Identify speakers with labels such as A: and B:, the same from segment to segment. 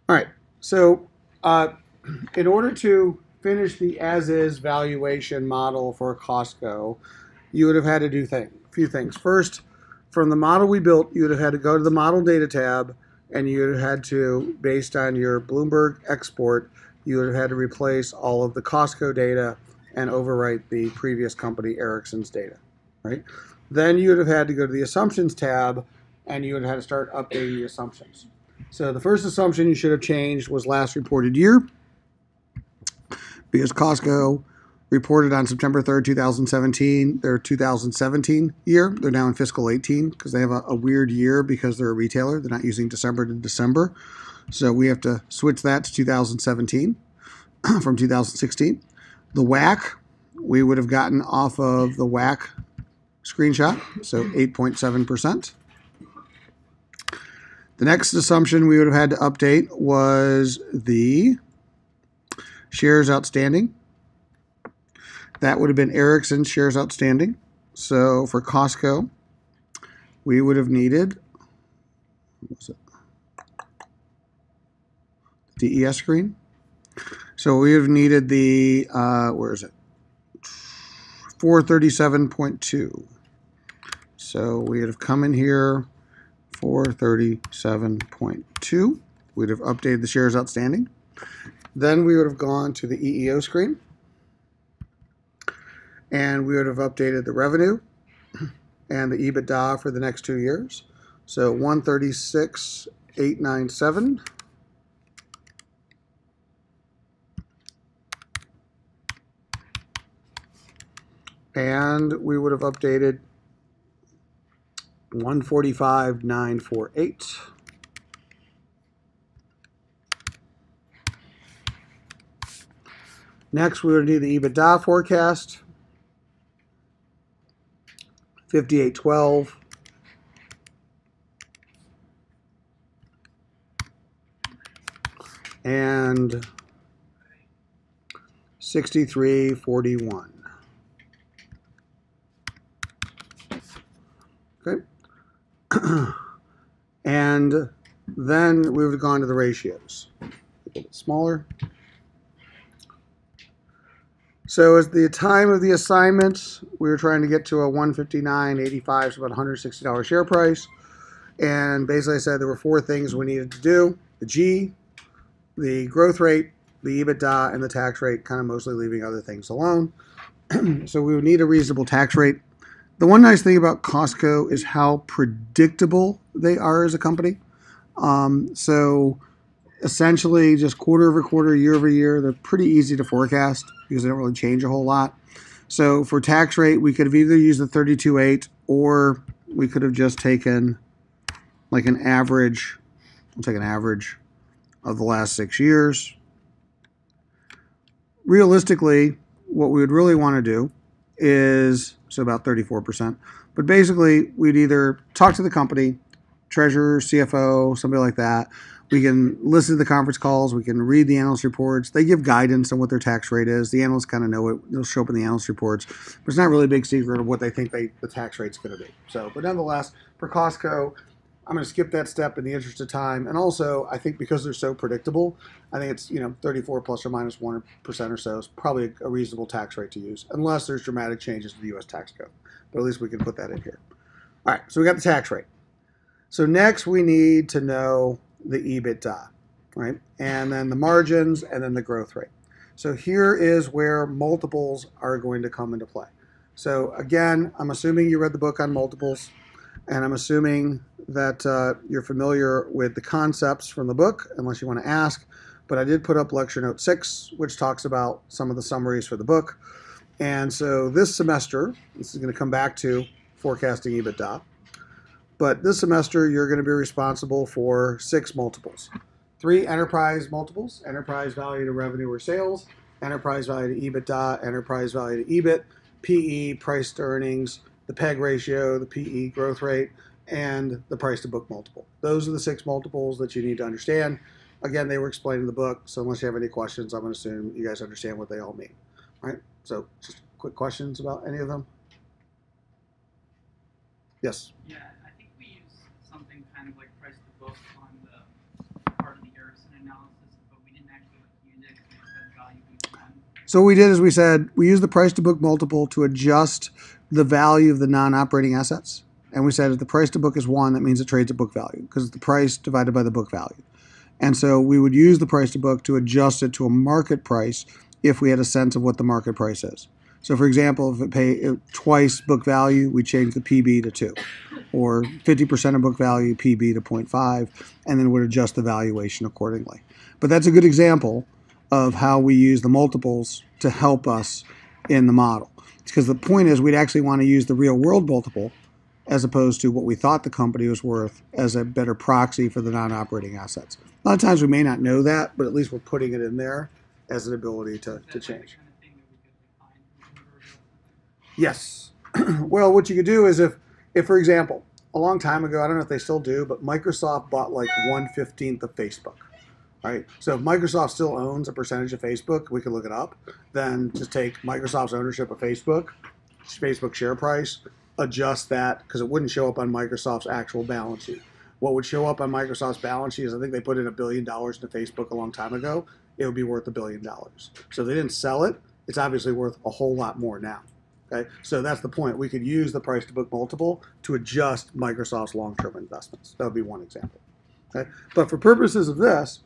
A: All right. So in order to finish the as-is valuation model for Costco, you would have had to do a few things. First, from the model we built, you would have had to go to the model data tab, and you would have had to, based on your Bloomberg export, you would have had to replace all of the Costco data and overwrite the previous company Ericsson's data, right? Then you would have had to go to the assumptions tab, and you would have had to start updating the assumptions. So the first assumption you should have changed was last reported year, because Costco reported on September 3rd, 2017, their 2017 year. They're now in fiscal 18 because they have a weird year because they're a retailer. They're not using December to December. So we have to switch that to 2017 from 2016. The WACC, we would have gotten off of the WACC screenshot, so 8.7%. The next assumption we would have had to update was the shares outstanding. That would have been Ericsson's shares outstanding. So for Costco, we would have needed, what was it? DES screen. So we would have needed the, where is it? 437.2. So we would have come in here, 437.2. We'd have updated the shares outstanding. Then we would have gone to the EEO screen, and we would have updated the revenue and the EBITDA for the next 2 years. So 136,897. And we would have updated 145,948. Next, we would need the EBITDA forecast, 5812. And 6341. Okay. And then we would have gone to the ratios. A little bit smaller. So at the time of the assignment, we were trying to get to a 159.85, so about $160 share price. And basically I said there were 4 things we needed to do. The G, the growth rate, the EBITDA, and the tax rate, kind of mostly leaving other things alone. So we would need a reasonable tax rate. The one nice thing about Costco is how predictable they are as a company. So essentially just quarter over quarter, year over year, they're pretty easy to forecast because they don't really change a whole lot. So for tax rate, we could have either used the 32.8 or we could have just taken like an average. We'll take an average of the last 6 years. Realistically, what we would really want to do is, so about 34%, but basically we'd either talk to the company, treasurer, CFO, somebody like that. We can listen to the conference calls. We can read the analyst reports. They give guidance on what their tax rate is. The analysts kind of know it. It'll show up in the analyst reports. But it's not really a big secret of what they think the tax rate's going to be. So, but nonetheless, for Costco, I'm going to skip that step in the interest of time. And also, I think because they're so predictable, I think it's 34 plus or minus 1% or so is probably a reasonable tax rate to use, unless there's dramatic changes to the U.S. tax code. But at least we can put that in here. All right, so we got the tax rate. So next we need to know the EBITDA, right? And then the margins, and then the growth rate. So here is where multiples are going to come into play. So again, I'm assuming you read the book on multiples, and I'm assuming that you're familiar with the concepts from the book, unless you want to ask. But I did put up lecture note 6, which talks about some of the summaries for the book. And so this semester, this is going to come back to forecasting EBITDA. But this semester, you're going to be responsible for 6 multiples. 3 enterprise multiples, enterprise value to revenue or sales, enterprise value to EBITDA, enterprise value to EBIT, PE, price to earnings, the PEG ratio, the PE growth rate, and the price to book multiple. Those are the 6 multiples that you need to understand. Again, they were explained in the book, so unless you have any questions, I'm going to assume you guys understand what they all mean. All right, so just quick questions about any of them? Yes?
B: Yeah, I think we use something kind of like price to book on the part of the Ericsson analysis, but we didn't actually use it because we said value each one.
A: So what we did is we said we used the price to book multiple to adjust the value of the non-operating assets. And we said if the price to book is 1, that means it trades at book value because it's the price divided by the book value. And so we would use the price to book to adjust it to a market price if we had a sense of what the market price is. So for example, if it paid twice book value, we change the PB to 2. Or 50% of book value, PB to 0.5, and then would adjust the valuation accordingly. But that's a good example of how we use the multiples to help us in the model. Because the point is we'd actually want to use the real world multiple as opposed to what we thought the company was worth as a better proxy for the non-operating assets. A lot of times we may not know that, but at least we're putting it in there as an ability to change. Yes. Well, what you could do is if, for example, a long time ago, I don't know if they still do, but Microsoft bought like 1/15 of Facebook. Right? So if Microsoft still owns a percentage of Facebook, we can look it up, then just take Microsoft's ownership of Facebook share price, adjust that, because it wouldn't show up on Microsoft's actual balance sheet. What would show up on Microsoft's balance sheet is I think they put in $1 billion into Facebook a long time ago. It would be worth $1 billion. So if they didn't sell it, it's obviously worth a whole lot more now. Okay? So that's the point. We could use the price to book multiple to adjust Microsoft's long-term investments. That would be one example. Okay? But for purposes of this,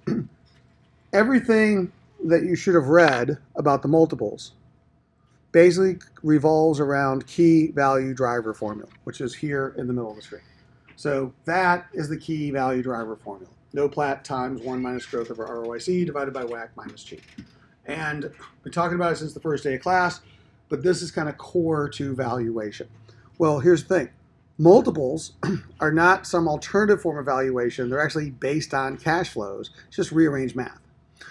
A: everything that you should have read about the multiples basically revolves around key value driver formula, which is here in the middle of the screen. So that is the key value driver formula. No plat times 1 minus growth over ROIC divided by WACC minus G. And we've been talking about it since the first day of class, but this is kind of core to valuation. Well, here's the thing. Multiples are not some alternative form of valuation. They're actually based on cash flows. It's just rearranged math.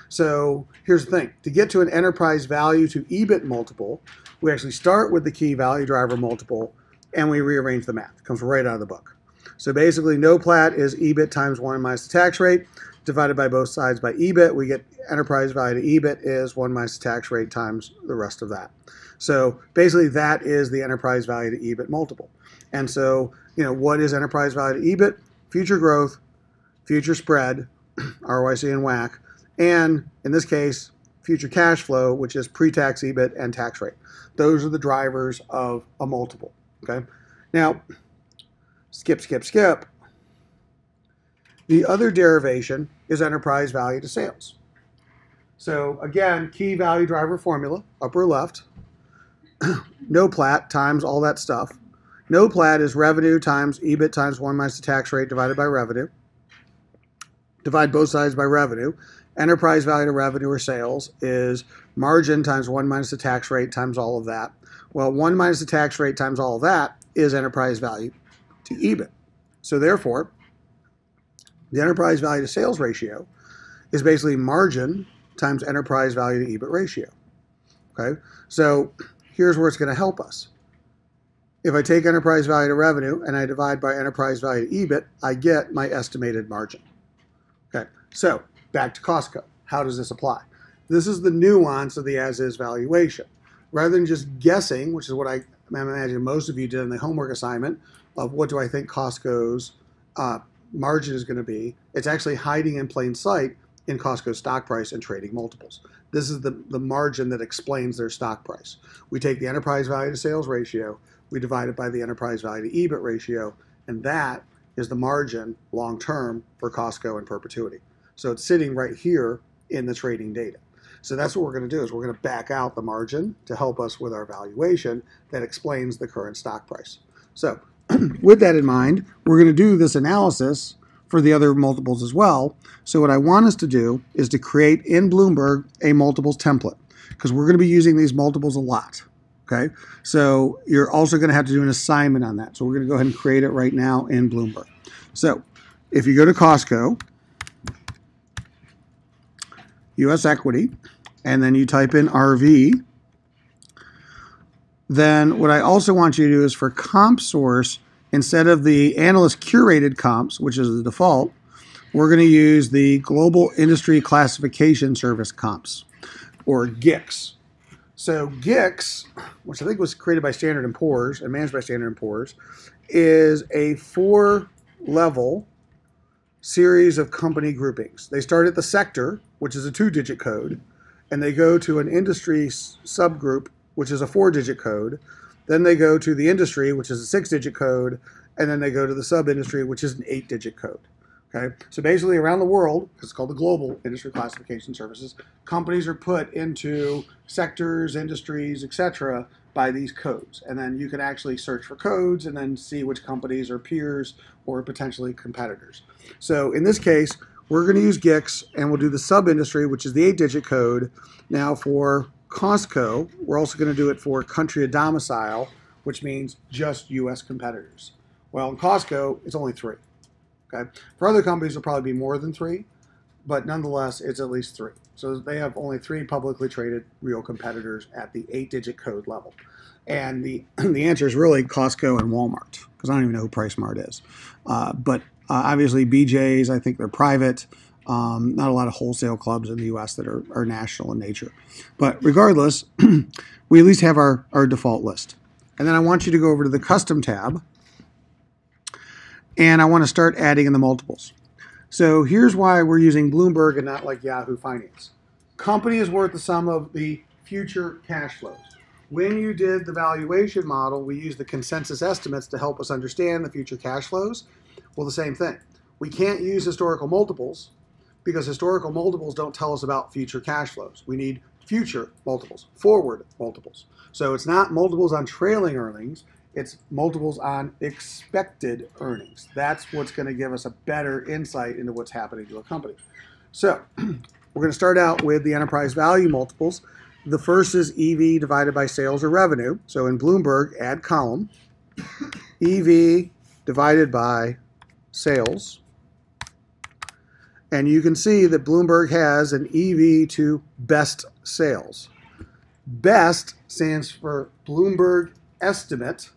A: So here's the thing. To get to an enterprise value to EBIT multiple, we actually start with the key value driver multiple, and we rearrange the math. It comes right out of the book. So basically, no plat is EBIT times 1 minus the tax rate, divided by both sides by EBIT. We get enterprise value to EBIT is 1 minus the tax rate times the rest of that. So basically, that is the enterprise value to EBIT multiple. And so, what is enterprise value to EBIT? Future growth, future spread, ROIC and WACC, and in this case, future cash flow, which is pre-tax EBIT and tax rate. Those are the drivers of a multiple. Okay. Now, skip. The other derivation is enterprise value to sales. So again, key value driver formula, upper left. No plat times all that stuff. No plat is revenue times EBIT times 1 minus the tax rate divided by revenue. Divide both sides by revenue. Enterprise value to revenue or sales is margin times 1 minus the tax rate times all of that. Well, 1 minus the tax rate times all of that is enterprise value to EBIT. So therefore, the enterprise value to sales ratio is basically margin times enterprise value to EBIT ratio. Okay, so here's where it's going to help us. If I take enterprise value to revenue and I divide by enterprise value to EBIT, I get my estimated margin. Okay, so back to Costco. How does this apply? This is the nuance of the as-is valuation. Rather than just guessing, which is what I imagine most of you did in the homework assignment, of what do I think Costco's margin is going to be, it's actually hiding in plain sight in Costco's stock price and trading multiples. This is the margin that explains their stock price. We take the enterprise value to sales ratio, we divide it by the enterprise value to EBIT ratio, and that is the margin long-term for Costco in perpetuity. So it's sitting right here in the trading data. So that's what we're going to do is we're going to back out the margin to help us with our valuation that explains the current stock price. So with that in mind, we're going to do this analysis for the other multiples as well. So what I want us to do is to create in Bloomberg a multiples template because we're going to be using these multiples a lot. Okay, so you're also going to have to do an assignment on that. So we're going to go ahead and create it right now in Bloomberg. So if you go to Costco, U.S. equity, and then you type in RV, then what I also want you to do is for comp source, instead of the analyst curated comps, which is the default, we're going to use the Global Industry Classification Service comps, or GICS. So GICS, which I think was created by Standard & Poor's and managed by Standard & Poor's, is a 4-level series of company groupings. They start at the sector, which is a 2-digit code, and they go to an industry subgroup, which is a 4-digit code. Then they go to the industry, which is a 6-digit code, and then they go to the sub-industry, which is an 8-digit code. Okay, so basically around the world, it's called the Global Industry Classification Services, companies are put into sectors, industries, etc. by these codes. And then you can actually search for codes and then see which companies are peers or potentially competitors. So in this case, we're going to use GICS and we'll do the sub-industry, which is the 8-digit code. Now for Costco, we're also going to do it for country of domicile, which means just U.S. competitors. Well, in Costco, it's only 3. Okay. For other companies, it'll probably be more than 3, but nonetheless, it's at least 3. So they have only 3 publicly traded real competitors at the 8-digit code level. And the answer is really Costco and Walmart, because I don't even know who PriceSmart is. But obviously, BJ's, I think they're private. Not a lot of wholesale clubs in the U.S. that are national in nature. But regardless, we at least have our default list. And then I want you to go over to the Custom tab. And I want to start adding in the multiples. So here's why we're using Bloomberg and not like Yahoo Finance. Company is worth the sum of the future cash flows. When you did the valuation model, we used the consensus estimates to help us understand the future cash flows. Well, the same thing. We can't use historical multiples because historical multiples don't tell us about future cash flows. We need future multiples, forward multiples. So it's not multiples on trailing earnings. It's multiples on expected earnings. That's what's going to give us a better insight into what's happening to a company. So we're going to start out with the enterprise value multiples. The first is EV divided by sales or revenue. So in Bloomberg, add column, EV divided by sales. And you can see that Bloomberg has an EV to best sales. Best stands for Bloomberg estimate.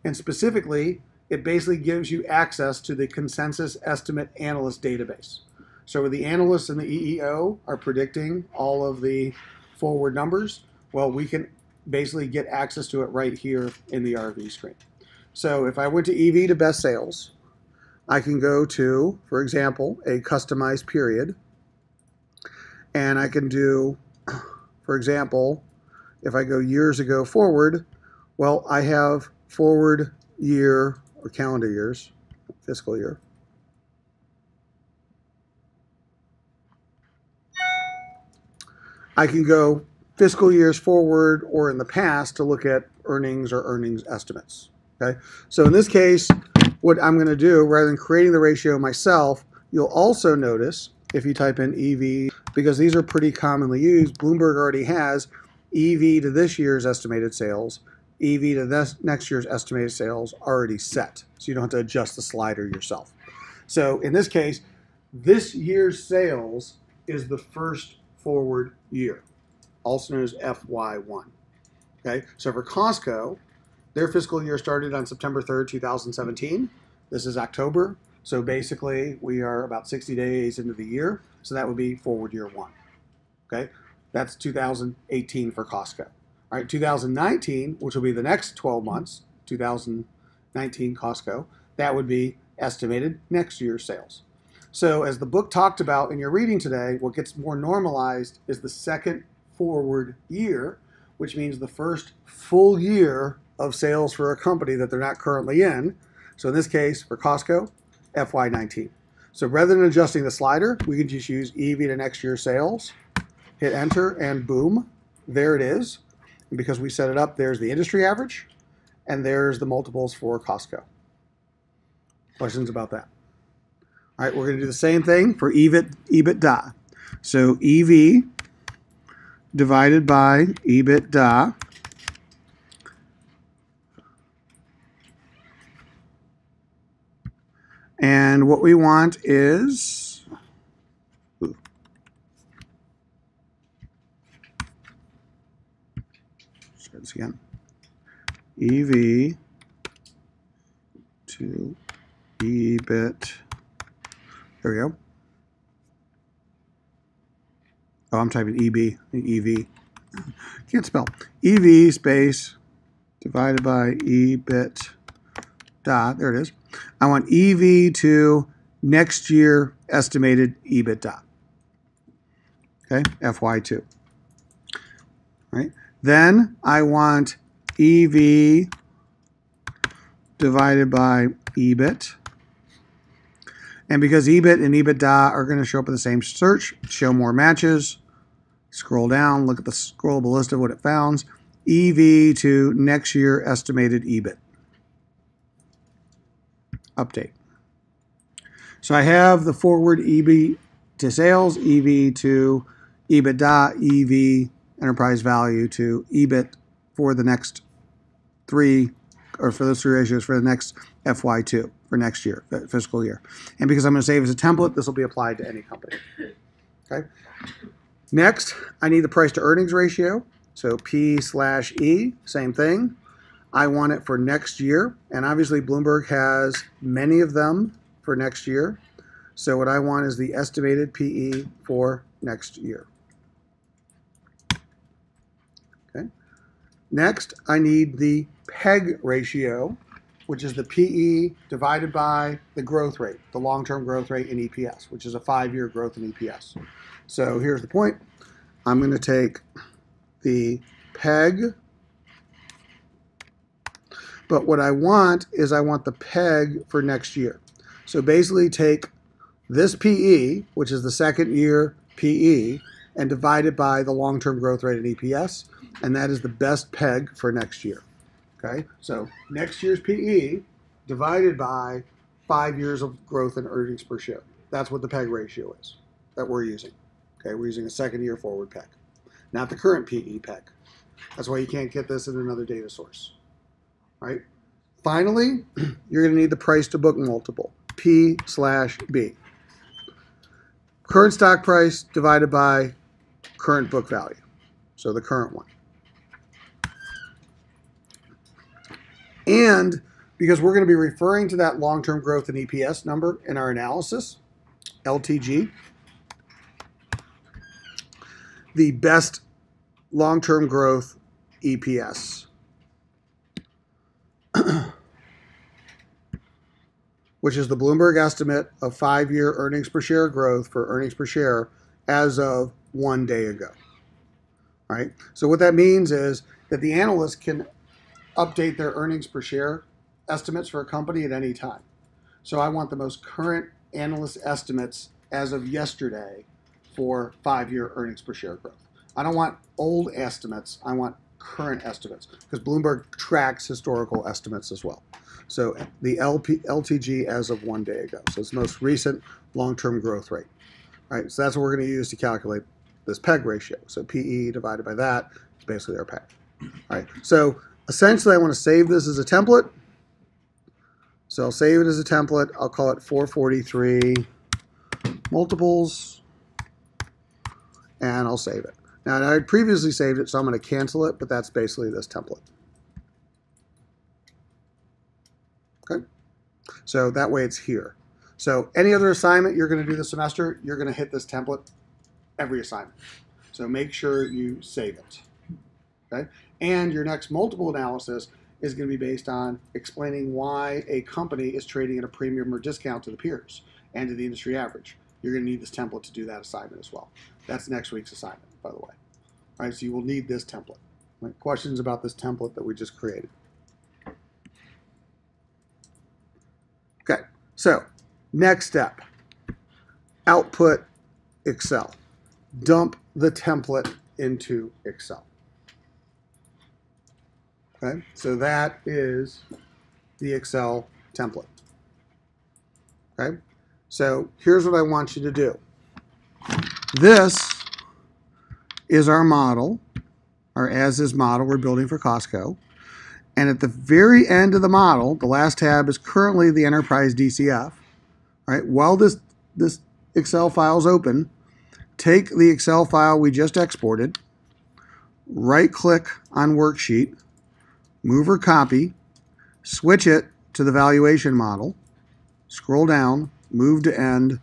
A: And specifically, it basically gives you access to the consensus estimate analyst database. So the analysts and the EEO are predicting all of the forward numbers. Well, we can basically get access to it right here in the RV screen. So if I went to EV to best sales, I can go to, for example, a customized period. And I can do, for example, if I go years ago forward, well, I have forward year or calendar years, fiscal year. I can go fiscal years forward or in the past to look at earnings or earnings estimates. Okay, so in this case, what I'm going to do, rather than creating the ratio myself, you'll also notice if you type in EV, because these are pretty commonly used, Bloomberg already has EV to this year's estimated sales, EV to this next year's estimated sales already set. So you don't have to adjust the slider yourself. So in this case, this year's sales is the first forward year, also known as FY1. Okay, so for Costco, their fiscal year started on September 3rd, 2017. This is October. So basically, we are about 60 days into the year. So that would be forward year 1. Okay, that's 2018 for Costco. All right, 2019, which will be the next 12 months, 2019 Costco, that would be estimated next year's sales. So as the book talked about in your reading today, what gets more normalized is the second forward year, which means the first full year of sales for a company that they're not currently in. So in this case, for Costco, FY19. So rather than adjusting the slider, we can just use EV to next year's sales, hit enter, and boom, there it is. And because we set it up, there's the industry average, and there's the multiples for Costco. Questions about that? All right, we're going to do the same thing for EBITDA. So EV divided by EBITDA. And what we want is, let's try this again, EV to EBIT. There we go. Oh, I'm typing EB, EV. Can't spell. EV space divided by EBIT. There it is. I want EV to next year estimated EBITDA. Okay, FY2. Right? Then I want EV divided by EBIT. And because EBIT and EBITDA are going to show up in the same search, show more matches, scroll down, look at the scrollable list of what it found. EV to next year estimated EBIT. Update. So I have the forward EV to sales, EV to EBITDA, EV enterprise value to EBIT for the next three, or for those three ratios for the next FY2, for next year, fiscal year. And because I'm going to save as a template, this will be applied to any company. Okay. Next, I need the price to earnings ratio. So P/E, same thing. I want it for next year. And obviously Bloomberg has many of them for next year. So what I want is the estimated PE for next year. Okay. Next, I need the PEG ratio, which is the PE divided by the growth rate, the long-term growth rate in EPS, which is a 5-year growth in EPS. So here's the point. I'm going to take the PEG, but what I want is I want the PEG for next year. So basically take this PE, which is the second year PE, and divide it by the long-term growth rate in EPS, and that is the best PEG for next year. Okay, so next year's PE divided by 5 years of growth in earnings per share. That's what the PEG ratio is that we're using. Okay, we're using a second year forward PEG, not the current PE PEG. That's why you can't get this in another data source. Right? Finally, you're going to need the price to book multiple, P/B. Current stock price divided by current book value. So the current one. And because we're going to be referring to that long-term growth in EPS number in our analysis, LTG, the best long-term growth EPS, which is the Bloomberg estimate of 5-year earnings per share growth for earnings per share as of 1 day ago. All right? So what that means is that the analysts can update their earnings per share estimates for a company at any time. So I want the most current analyst estimates as of yesterday for 5-year earnings per share growth. I don't want old estimates. I want current estimates because Bloomberg tracks historical estimates as well. So the LTG as of 1 day ago. So it's the most recent long-term growth rate. All right, so that's what we're going to use to calculate this PEG ratio. So PE divided by that is basically our PEG. All right, so essentially I want to save this as a template. So I'll save it as a template. I'll call it 443 multiples, and I'll save it. Now, I had previously saved it, so I'm going to cancel it, but that's basically this template. Okay? So that way it's here. So any other assignment you're going to do this semester, you're going to hit this template every assignment. So make sure you save it. Okay? And your next multiple analysis is going to be based on explaining why a company is trading at a premium or discount to the peers and to the industry average. You're going to need this template to do that assignment as well. That's next week's assignment, by the way. All right, so you will need this template. Right? Questions about this template that we just created? Okay, so next step, output Excel. Dump the template into Excel. Okay, so that is the Excel template. Okay, so here's what I want you to do. This is our model, our as-is model we're building for Costco. And at the very end of the model, the last tab is currently the enterprise DCF. All right, while this Excel file is open, take the Excel file we just exported, right-click on Worksheet, move or copy, switch it to the valuation model, scroll down, move to end,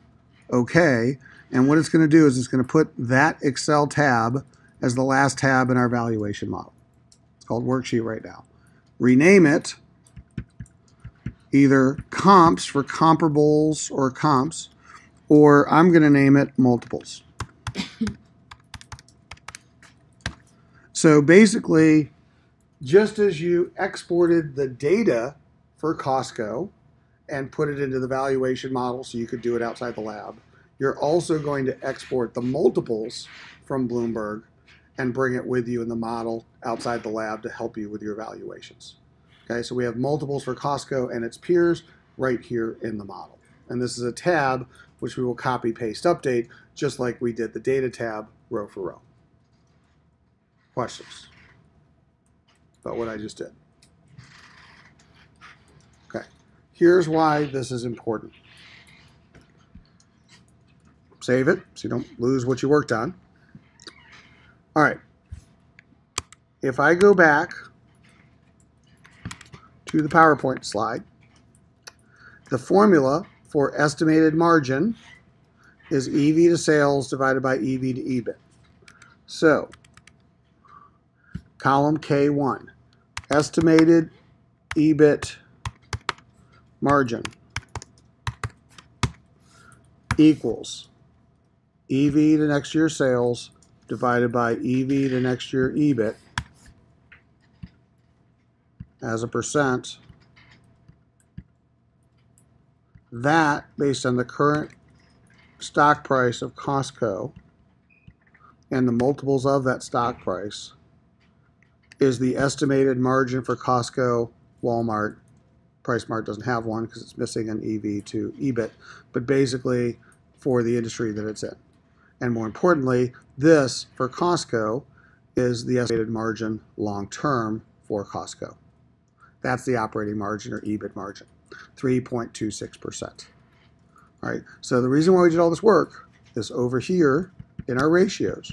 A: OK, and what it's going to do is it's going to put that Excel tab as the last tab in our valuation model. It's called Worksheet right now. Rename it either comps for comparables or comps, or I'm going to name it multiples. So basically, just as you exported the data for Costco and put it into the valuation model so you could do it outside the lab, you're also going to export the multiples from Bloomberg and bring it with you in the model outside the lab to help you with your valuations. Okay, so we have multiples for Costco and its peers right here in the model. And this is a tab which we will copy, paste, update, just like we did the data tab row for row. Questions about what I just did? Okay, here's why this is important. Save it so you don't lose what you worked on. All right, if I go back to the PowerPoint slide, the formula for estimated margin is EV to sales divided by EV to EBIT. So, column K1, estimated EBIT margin equals EV to next year sales divided by EV to next year EBIT as a percent. That, based on the current stock price of Costco and the multiples of that stock price, is the estimated margin for Costco, Walmart. PriceSmart doesn't have one because it's missing an EV to EBIT, but basically for the industry that it's in. And more importantly, this for Costco is the estimated margin long-term for Costco. That's the operating margin or EBIT margin, 3.26%. All right, so the reason why we did all this work is over here in our ratios.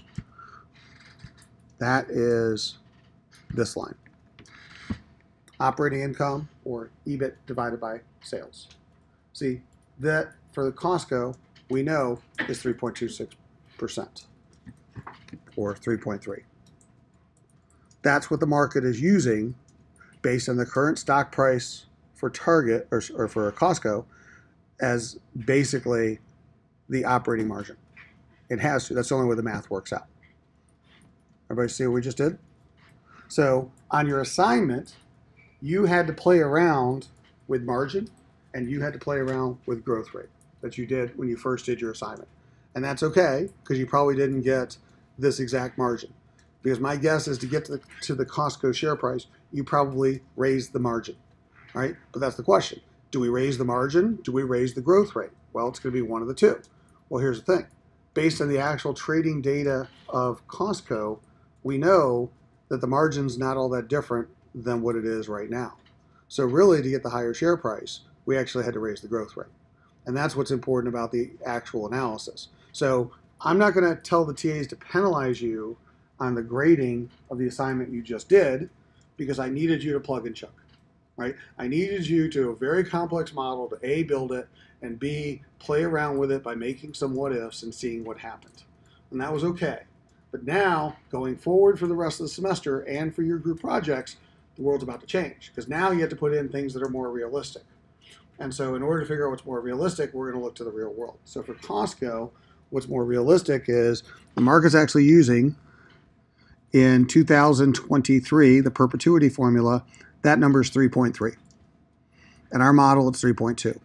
A: That is this line. Operating income or EBIT divided by sales. See, that for the Costco, we know is 3.26% or 3.3. That's what the market is using based on the current stock price for Target or for Costco as basically the operating margin. It has to. That's the only way the math works out. Everybody see what we just did? So on your assignment, you had to play around with margin and you had to play around with growth rate that you did when you first did your assignment. And that's okay because you probably didn't get this exact margin. Because my guess is to get to the Costco share price, you probably raised the margin, right? But that's the question. Do we raise the margin? Do we raise the growth rate? Well, it's going to be one of the two. Well, here's the thing. Based on the actual trading data of Costco, we know that the margin's not all that different than what it is right now. So really, to get the higher share price, we actually had to raise the growth rate. And that's what's important about the actual analysis. So I'm not going to tell the TAs to penalize you on the grading of the assignment you just did because I needed you to plug and chug, right? I needed you to a very complex model to A, build it, and B, play around with it by making some what ifs and seeing what happened. And that was okay. But now, going forward for the rest of the semester and for your group projects, the world's about to change because now you have to put in things that are more realistic. And so in order to figure out what's more realistic, we're going to look to the real world. So for Costco, what's more realistic is the market's actually using in 2023, the perpetuity formula, that number is 3.3. In our model, it's 3.2.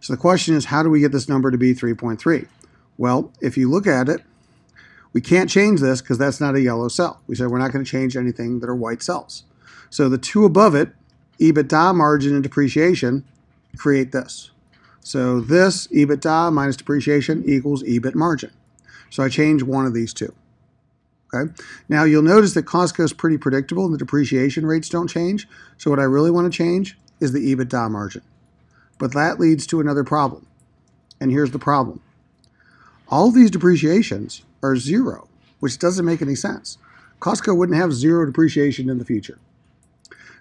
A: So the question is, how do we get this number to be 3.3? Well, if you look at it, we can't change this because that's not a yellow cell. We said we're not going to change anything that are white cells. So the two above it, EBITDA margin and depreciation, create this. So this EBITDA minus depreciation equals EBIT margin. So I change one of these two. Okay. Now you'll notice that Costco is pretty predictable and the depreciation rates don't change. So what I really want to change is the EBITDA margin. But that leads to another problem. And here's the problem. All these depreciations are zero, which doesn't make any sense. Costco wouldn't have zero depreciation in the future.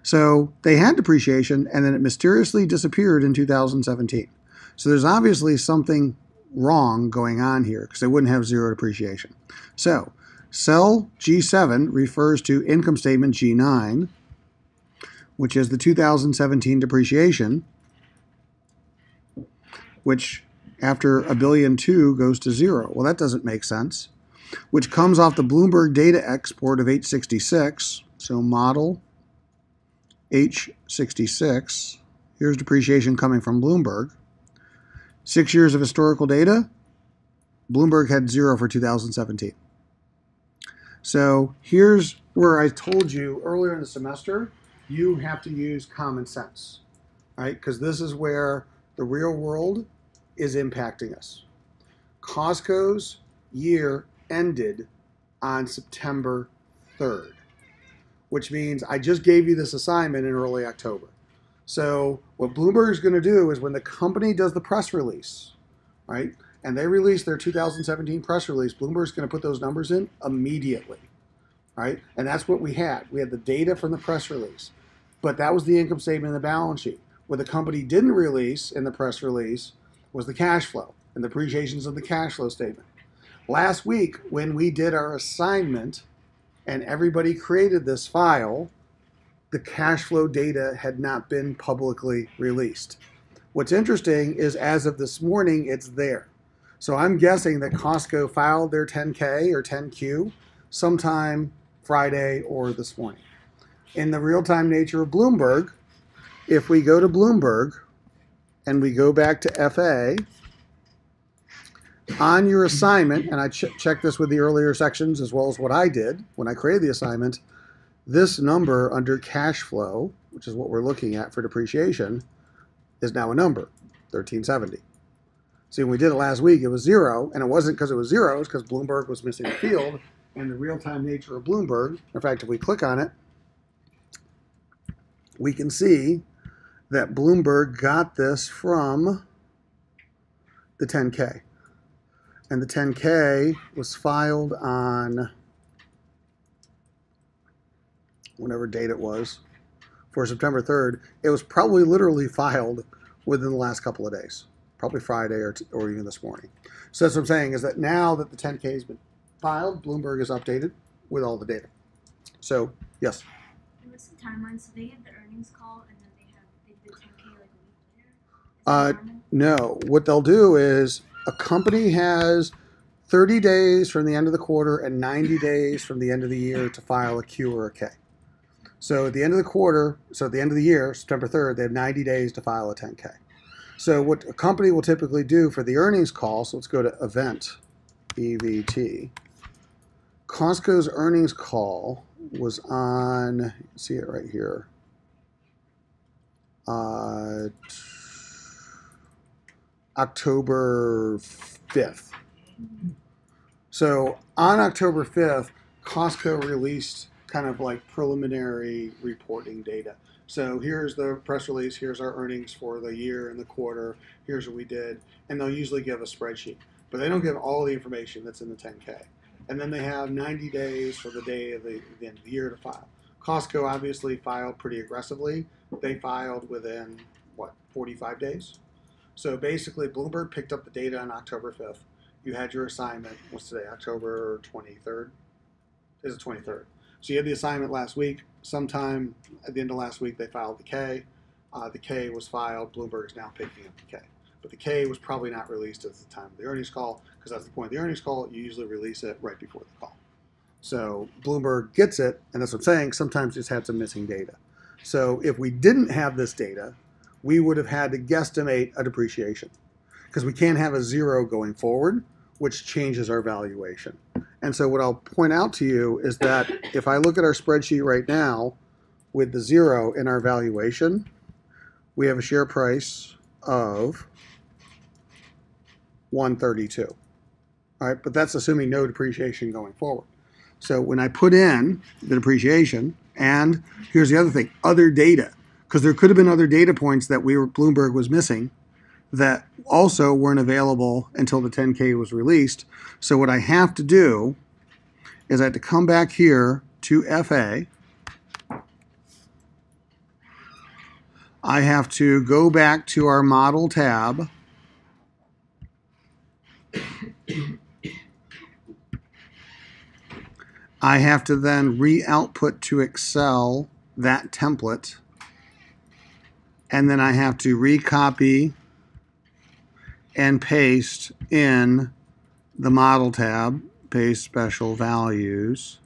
A: So they had depreciation and then it mysteriously disappeared in 2017. So there's obviously something wrong going on here because they wouldn't have zero depreciation. So cell G7 refers to income statement G9, which is the 2017 depreciation. which after $1.2 billion goes to 0. Well, that doesn't make sense. Which comes off the Bloomberg data export of 866. So model H66. Here's depreciation coming from Bloomberg. 6 years of historical data. Bloomberg had 0 for 2017. So here's where I told you earlier in the semester, you have to use common sense, right? Because this is where the real world is impacting us. Costco's year ended on September 3rd, which means I just gave you this assignment in early October. So what Bloomberg is going to do is when the company does the press release, right, and they release their 2017 press release, Bloomberg's going to put those numbers in immediately, right? And that's what we had. We had the data from the press release, but that was the income statement and the balance sheet. What the company didn't release in the press release was the cash flow and the depreciations of the cash flow statement. Last week, when we did our assignment and everybody created this file, the cash flow data had not been publicly released. What's interesting is as of this morning, it's there. So I'm guessing that Costco filed their 10K or 10Q sometime Friday or this morning. In the real-time nature of Bloomberg, if we go to Bloomberg and we go back to FA, on your assignment, and I checked this with the earlier sections as well as what I did when I created the assignment, this number under cash flow, which is what we're looking at for depreciation, is now a number, 1370. See, when we did it last week, it was 0, and it wasn't because it was 0, it's because Bloomberg was missing the field, and the real-time nature of Bloomberg, in fact, if we click on it, we can see that Bloomberg got this from the 10K. And the 10K was filed on whatever date it was for September 3rd. It was probably literally filed within the last couple of days, probably Friday or even this morning. So that's what I'm saying is that now that the 10K has been filed, Bloomberg is updated with all the data. So, yes.
C: And what's the timeline? So they have the earnings call and then they do 10K like a week later?
A: No. What they'll do is a company has 30 days from the end of the quarter and 90 days from the end of the year to file a Q or a K. So at the end of the quarter, so at the end of the year, September 3rd, they have 90 days to file a 10K. So what a company will typically do for the earnings call, so let's go to event, EVT. Costco's earnings call was on, you can see it right here, October 5th. So on October 5th, Costco released kind of like preliminary reporting data. So here's the press release, here's our earnings for the year and the quarter, here's what we did, and they'll usually give a spreadsheet. But they don't give all the information that's in the 10K. And then they have 90 days for the day of the end of the year to file. Costco obviously filed pretty aggressively. They filed within, 45 days? So basically, Bloomberg picked up the data on October 5th. You had your assignment, what's today, October 23rd? It's the 23rd. So you had the assignment last week. Sometime at the end of last week, they filed the K. The K was filed. Bloomberg is now picking up the K. But the K was probably not released at the time of the earnings call, because that's the point of the earnings call. You usually release it right before the call. So Bloomberg gets it, and that's what I'm saying. Sometimes it's had some missing data. So if we didn't have this data, we would have had to guesstimate a depreciation, because we can't have a 0 going forward, which changes our valuation. And so what I'll point out to you is that if I look at our spreadsheet right now with the 0 in our valuation, we have a share price of 132. All right, but that's assuming no depreciation going forward. So when I put in the depreciation, and here's the other thing, other data, because there could have been other data points that Bloomberg was missing that also weren't available until the 10K was released. So what I have to do is I have to come back here to FA. I have to go back to our model tab. I have to then re-output to Excel that template. And then I have to recopy and paste in the model tab, paste special values,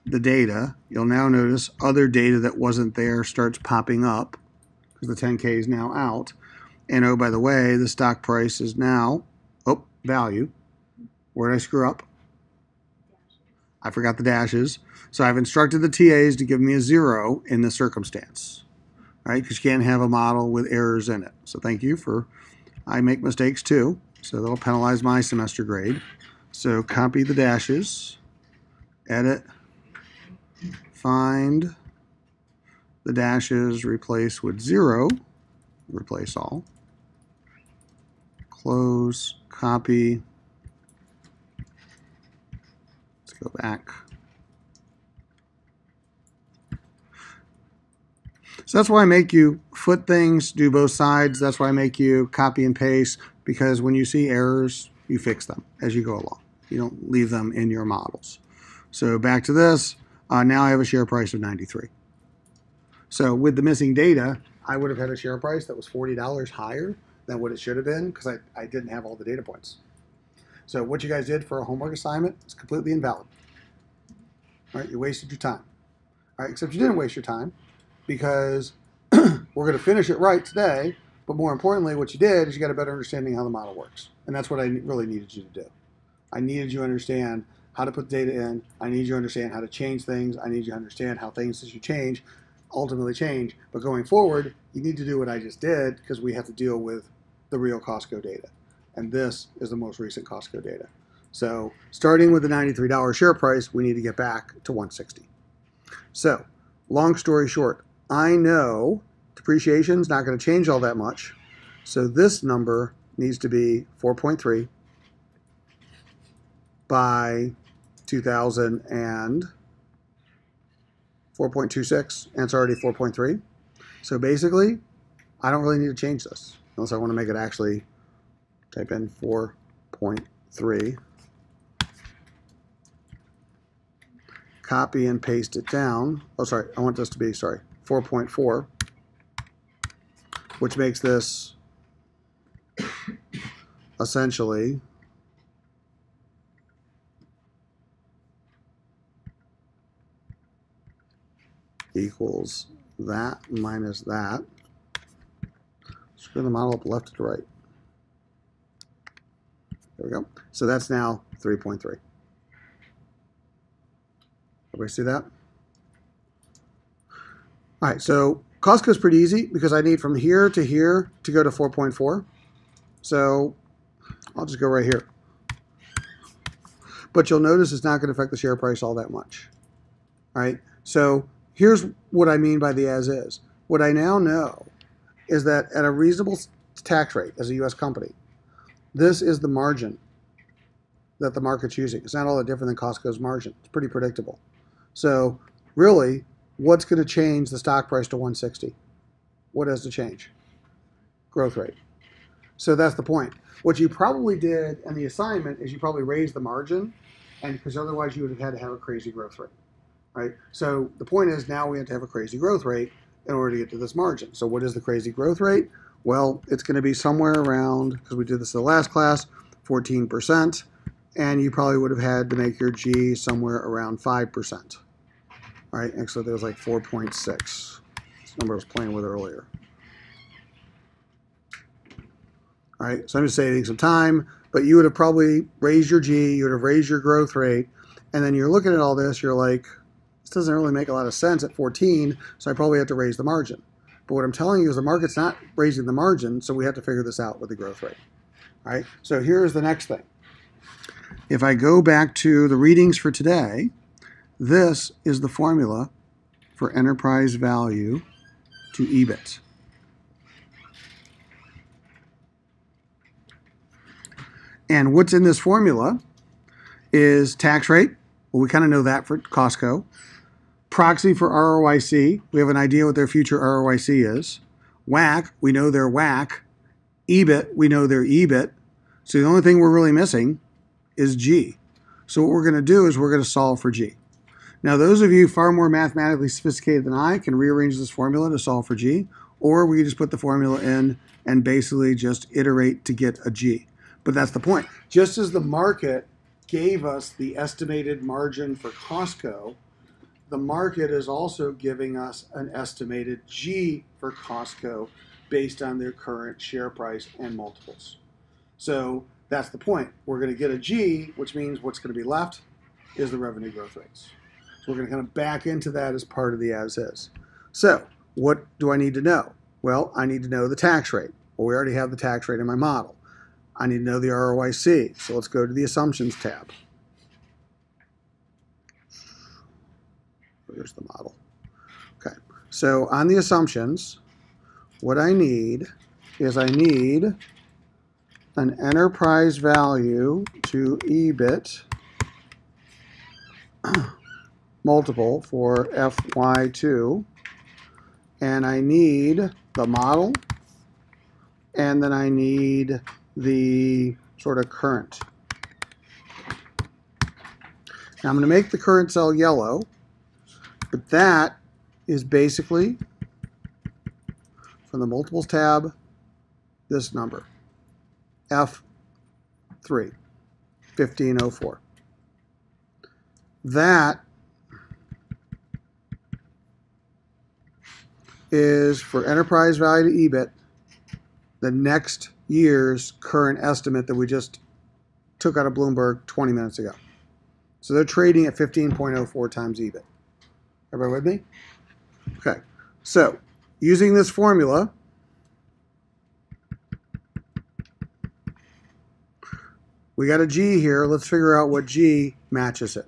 A: the data, you'll now notice other data that wasn't there starts popping up because the 10K is now out. And oh, by the way, the stock price is now, oh, value. Where did I screw up? I forgot the dashes. So I've instructed the TAs to give me a 0 in this circumstance, right? Because you can't have a model with errors in it. So thank you for, I make mistakes too. So that'll penalize my semester grade. So copy the dashes, edit, find the dashes, replace with 0, replace all, close, copy, let's go back. So that's why I make you foot things, do both sides. That's why I make you copy and paste, because when you see errors, you fix them as you go along. You don't leave them in your models. So back to this. Now I have a share price of 93. So with the missing data, I would have had a share price that was $40 higher than what it should have been because I didn't have all the data points. So what you guys did for a homework assignment is completely invalid. All right, you wasted your time. All right, except you didn't waste your time because we're going to finish it right today. But more importantly, what you did is you got a better understanding how the model works. And that's what I really needed you to do. I needed you to understand how to put data in. I need you to understand how to change things. I need you to understand how things as you change ultimately change. But going forward, you need to do what I just did because we have to deal with the real Costco data. And this is the most recent Costco data. So starting with the $93 share price, we need to get back to 160. So long story short, I know depreciation is not going to change all that much. So this number needs to be 4.3 by 2000 and 4.26, and it's already 4.3. So basically, I don't really need to change this unless I want to make it actually type in 4.3. Copy and paste it down. Oh, sorry, I want this to be, 4.4, which makes this essentially equals that minus that. Screw the model up left to right. There we go. So that's now 3.3. Everybody see that? All right, so Costco is pretty easy because I need from here to go to 4.4. So I'll just go right here. But you'll notice it's not going to affect the share price all that much. All right, so here's what I mean by the as is. What I now know is that at a reasonable tax rate as a U.S. company, this is the margin that the market's using. It's not all that different than Costco's margin. It's pretty predictable. So really, what's going to change the stock price to 160? What has to change? Growth rate. So that's the point. What you probably did in the assignment is you probably raised the margin, and because otherwise you would have had to have a crazy growth rate. Right? So the point is now we have to have a crazy growth rate in order to get to this margin. So what is the crazy growth rate? Well, it's going to be somewhere around, because we did this in the last class, 14%, and you probably would have had to make your G somewhere around 5%. All right, and so there was like 4.6. This number I was playing with earlier. All right, so I'm just saving some time, but you would have probably raised your G, you would have raised your growth rate, and then you're looking at all this, you're like, this doesn't really make a lot of sense at 14, so I probably have to raise the margin. But what I'm telling you is the market's not raising the margin, so we have to figure this out with the growth rate. All right, so here's the next thing. If I go back to the readings for today, this is the formula for enterprise value to EBIT. And what's in this formula is tax rate. Well, we kind of know that for Costco. Proxy for ROIC. We have an idea what their future ROIC is. WACC, we know their WACC. EBIT, we know their EBIT. So the only thing we're really missing is G. So what we're going to do is we're going to solve for G. Now, those of you far more mathematically sophisticated than I can rearrange this formula to solve for G. Or we could just put the formula in and basically just iterate to get a G. But that's the point. Just as the market gave us the estimated margin for Costco, the market is also giving us an estimated G for Costco based on their current share price and multiples. So that's the point. We're going to get a G, which means what's going to be left is the revenue growth rates. So we're going to kind of back into that as part of the as is. So what do I need to know? Well, I need to know the tax rate. Well, we already have the tax rate in my model. I need to know the ROIC. So let's go to the Assumptions tab. Here's the model. Okay, so on the assumptions, what I need is I need an enterprise value to EBIT multiple for FY2, and I need the model, and then I need the sort of current. Now I'm going to make the current cell yellow, but that is basically, from the multiples tab, this number, F3, 1504. That is for enterprise value to EBIT, the next year's current estimate that we just took out of Bloomberg 20 minutes ago. So they're trading at 15.04 times EBIT. Everybody with me? Okay. So using this formula, we got a G here. Let's figure out what G matches it.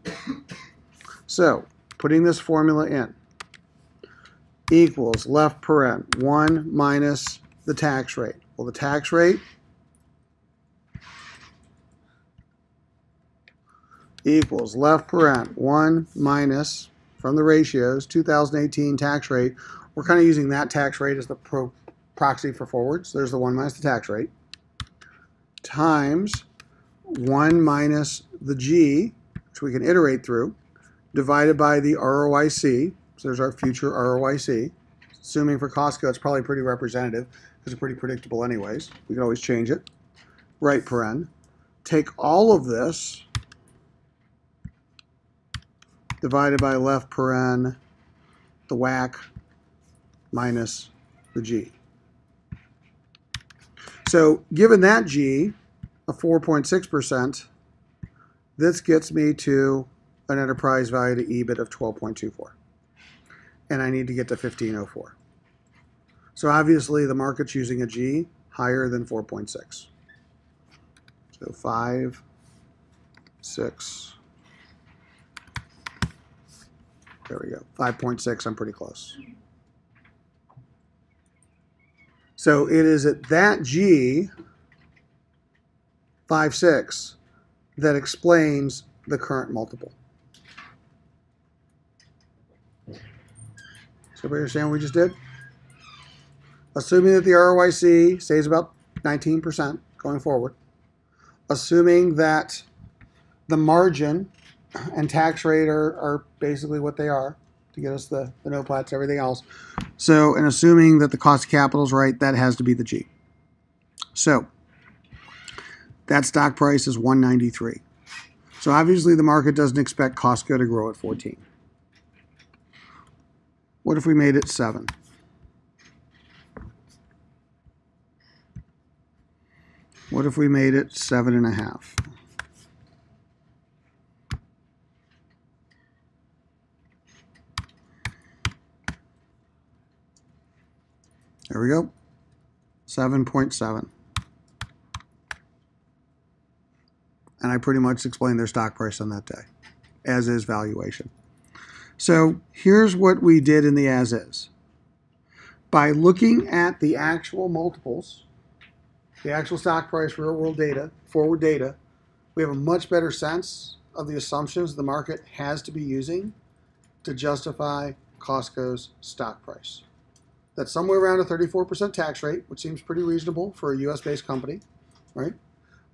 A: So putting this formula in, equals left paren 1 minus the tax rate. Well, the tax rate equals left paren 1 minus, from the ratios, 2018 tax rate. We're kind of using that tax rate as the proxy for forwards. There's the 1 minus the tax rate, times 1 minus the G, which we can iterate through, divided by the ROIC. So there's our future ROIC. Assuming for Costco, it's probably pretty representative because it's pretty predictable anyways. We can always change it. Right paren. Take all of this divided by left paren, the WACC minus the G. So given that G, a 4.6%, this gets me to an enterprise value to EBIT of 12.24. And I need to get to 1504. So obviously the market's using a G higher than 4.6. So 5, 6, there we go, 5.6, I'm pretty close. So it is at that G, 5.6, that explains the current multiple. So everybody understand what we just did? Assuming that the ROIC stays about 19% going forward, assuming that the margin and tax rate are basically what they are to get us the no plats, everything else. So, and assuming that the cost of capital is right, that has to be the G. So, that stock price is 193. So obviously the market doesn't expect Costco to grow at 14. What if we made it 7? What if we made it 7.5? There we go. 7.7. And I pretty much explained their stock price on that day, as is valuation. So here's what we did in the as is. By looking at the actual multiples, the actual stock price, real world data, forward data, we have a much better sense of the assumptions the market has to be using to justify Costco's stock price. That's somewhere around a 34% tax rate, which seems pretty reasonable for a US-based company, right?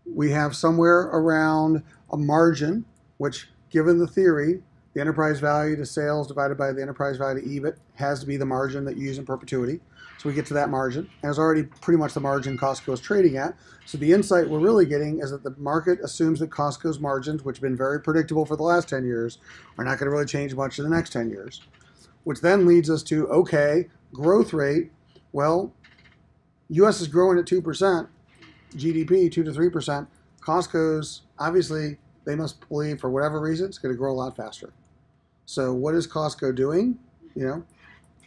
A: We have somewhere around a margin, which, given the theory, The enterprise value to sales divided by the enterprise value to EBIT has to be the margin that you use in perpetuity. So we get to that margin, and it's already pretty much the margin Costco is trading at. So the insight we're really getting is that the market assumes that Costco's margins, which have been very predictable for the last 10 years, are not going to really change much in the next 10 years. Which then leads us to, okay, growth rate. Well, U.S. is growing at 2%, GDP 2 to 3%. Costco's, obviously, they must believe for whatever reason, it's going to grow a lot faster. So what is Costco doing,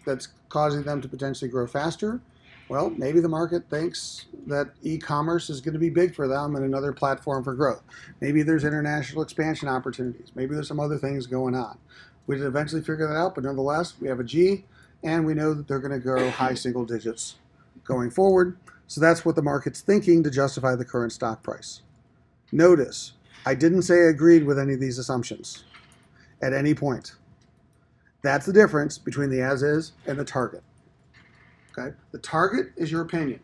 A: that's causing them to potentially grow faster? Well, maybe the market thinks that e-commerce is going to be big for them and another platform for growth. Maybe there's international expansion opportunities. Maybe there's some other things going on. We did eventually figure that out, but nonetheless, we have a G, and we know that they're going to grow high single digits going forward. So that's what the market's thinking to justify the current stock price. Notice, I didn't say I agreed with any of these assumptions at any point. That's the difference between the as-is and the target. Okay? The target is your opinion.